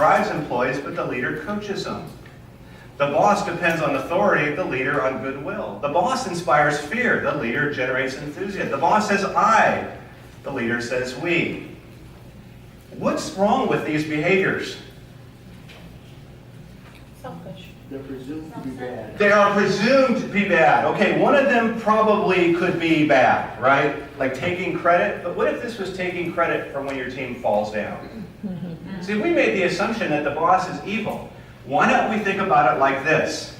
drives employees, but the leader coaches them. The boss depends on authority, the leader on goodwill. The boss inspires fear, the leader generates enthusiasm. The boss says I, the leader says we. What's wrong with these behaviors? Selfish. They're presumed to be bad. They are presumed to be bad. Okay, one of them probably could be bad, right? Like taking credit. But what if this was taking credit for when your team falls down? See, we made the assumption that the boss is evil. Why don't we think about it like this?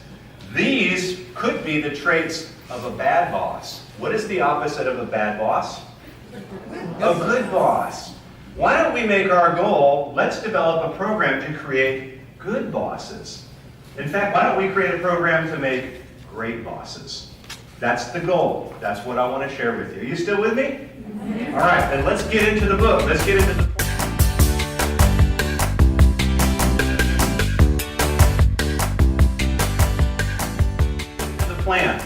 These could be the traits of a bad boss. What is the opposite of a bad boss? A good boss. Why don't we make our goal, let's develop a program to create good bosses. In fact, why don't we create a program to make great bosses? That's the goal. That's what I want to share with you. Are you still with me? All right, then let's get into the book. Let's get into the plan.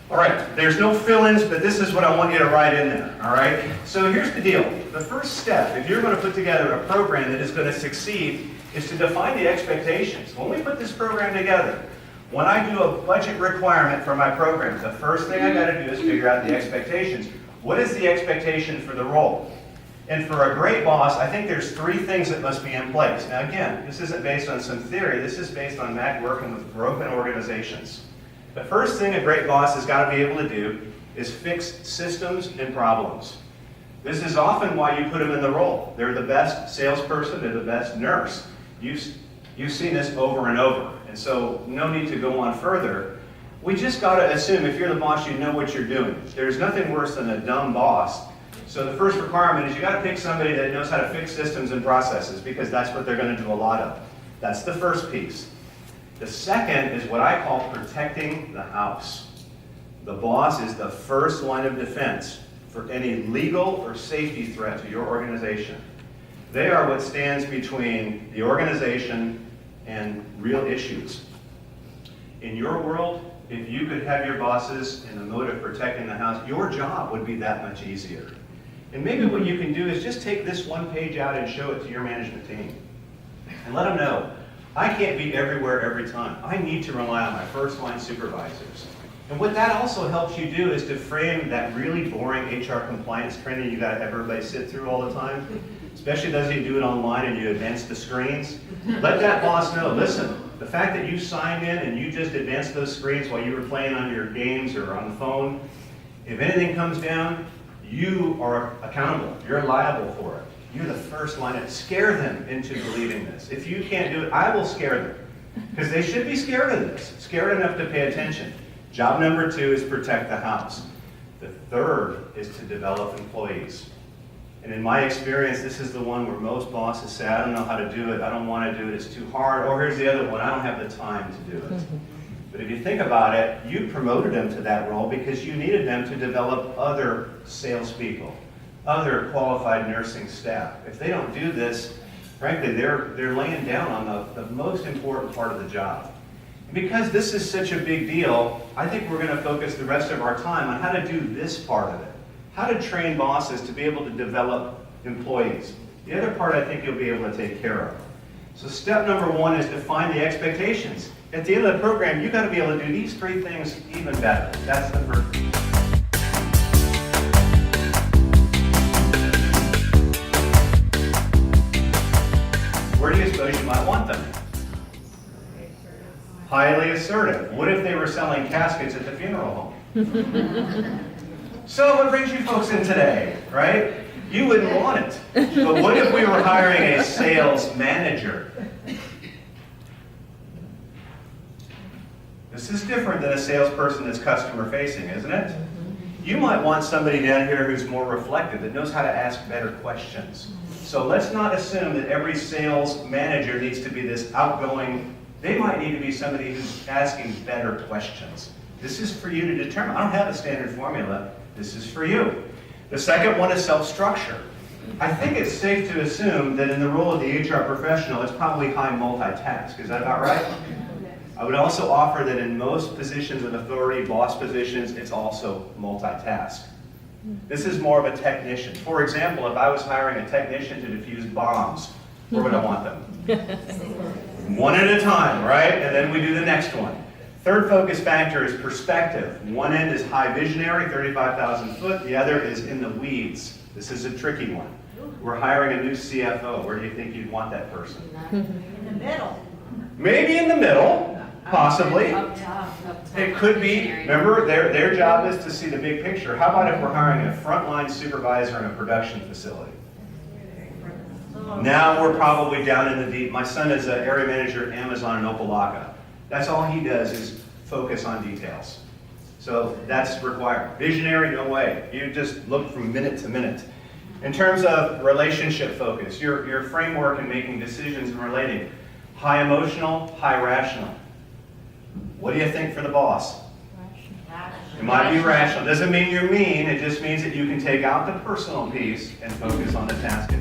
All right, there's no fill-ins, but this is what I want you to write in there, all right? So here's the deal. The first step, if you're going to put together a program that is going to succeed, is to define the expectations. When we put this program together, when I do a budget requirement for my program, the first thing I got to do is figure out the expectations. What is the expectation for the role? And for a great boss, I think there's three things that must be in place. Now again, this isn't based on some theory. This is based on Mack working with broken organizations. The first thing a great boss has got to be able to do is fix systems and problems. This is often why you put them in the role. They're the best salesperson, they're the best nurse. You've seen this over and over, and so no need to go on further. We just got to assume if you're the boss, you know what you're doing. There's nothing worse than a dumb boss. So the first requirement is you got to pick somebody that knows how to fix systems and processes, because that's what they're going to do a lot of. That's the first piece. The second is what I call protecting the house. The boss is the first line of defense for any legal or safety threat to your organization. They are what stands between the organization and real issues. In your world, if you could have your bosses in the mode of protecting the house, your job would be that much easier. And maybe what you can do is just take this one page out and show it to your management team. And let them know, I can't be everywhere every time. I need to rely on my first line supervisors. And what that also helps you do is to frame that really boring HR compliance training you got to have everybody sit through all the time, especially those of you do it online and you advance the screens. Let that boss know, listen, the fact that you signed in and you just advanced those screens while you were playing on your games or on the phone, if anything comes down, you are accountable. You're liable for it. You're the first line. Scare them into believing this. If you can't do it, I will scare them. Because they should be scared of this. Scared enough to pay attention. Job number 2 is protect the house. The third is to develop employees. And in my experience, this is the one where most bosses say, I don't know how to do it, I don't want to do it, it's too hard, or here's the other one, I don't have the time to do it. But if you think about it, you promoted them to that role because you needed them to develop other salespeople, other qualified nursing staff. If they don't do this, frankly, they're laying down on the most important part of the job. And because this is such a big deal, I think we're going to focus the rest of our time on how to do this part of it. How to train bosses to be able to develop employees. The other part I think you'll be able to take care of. So step number 1 is define the expectations. At the end of the program, you've got to be able to do these 3 things even better. That's the first. Where do you suppose you might want them? Highly assertive. What if they were selling caskets at the funeral home? So what brings you folks in today, right? You wouldn't want it. But what if we were hiring a sales manager? This is different than a salesperson that's customer facing, isn't it? You might want somebody down here who's more reflective, that knows how to ask better questions. So let's not assume that every sales manager needs to be this outgoing. They might need to be somebody who's asking better questions. This is for you to determine. I don't have a standard formula. This is for you. The second one is self-structure. I think it's safe to assume that in the role of the HR professional, it's probably high multitask. Is that about right? I would also offer that in most positions of authority, boss positions, it's also multitask. This is more of a technician. For example, if I was hiring a technician to defuse bombs, where would I want them? One at a time, right? And then we do the next one. Third focus factor is perspective. One end is high visionary, 35,000 foot. The other is in the weeds. This is a tricky one. We're hiring a new CFO. Where do you think you'd want that person? In the middle. Maybe in the middle, possibly. Up top. It could be, remember, their job is to see the big picture. How about if we're hiring a frontline supervisor in a production facility? Now we're probably down in the deep. My son is an area manager at Amazon in Opelika. That's all he does is focus on details. So that's required. Visionary, no way. You just look from minute to minute. In terms of relationship focus, your framework in making decisions and relating, high emotional, high rational. What do you think for the boss? It might be rational. Doesn't mean you're mean. It just means that you can take out the personal piece and focus on the task.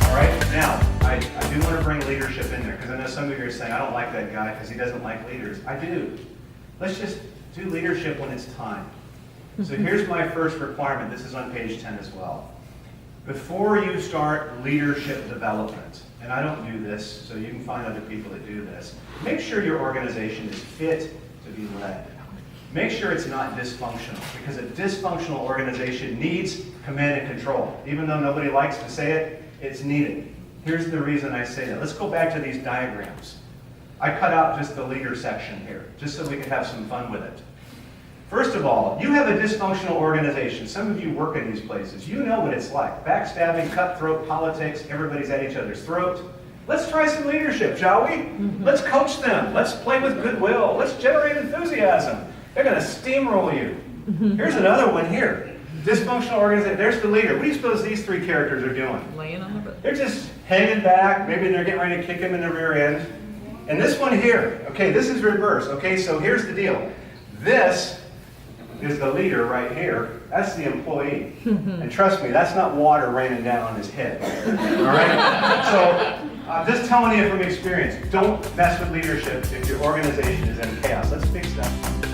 All right, now, I do want to bring leadership in there because I know some of you are saying, I don't like that guy because he doesn't like leaders. I do. Let's just do leadership when it's time. So here's my first requirement. This is on page 10 as well. Before you start leadership development, and I don't do this, so you can find other people that do this, make sure your organization is fit to be led. Make sure it's not dysfunctional, because a dysfunctional organization needs command and control. Even though nobody likes to say it, it's needed. Here's the reason I say that. Let's go back to these diagrams. I cut out just the leader section here, just so we could have some fun with it. First of all, you have a dysfunctional organization. Some of you work in these places. You know what it's like. Backstabbing, cutthroat politics, everybody's at each other's throat. Let's try some leadership, shall we? Let's coach them. Let's play with goodwill. Let's generate enthusiasm. They're going to steamroll you. Here's another one here. Dysfunctional organization. There's the leader. What do you suppose these three characters are doing? Laying on the butt. They're just hanging back. Maybe they're getting ready to kick him in the rear end. And this one here, okay, this is reverse. Okay, so here's the deal. This is the leader right here. That's the employee. And trust me, that's not water raining down on his head. All right? So I'm just telling you from experience, don't mess with leadership if your organization is in chaos. Let's fix that.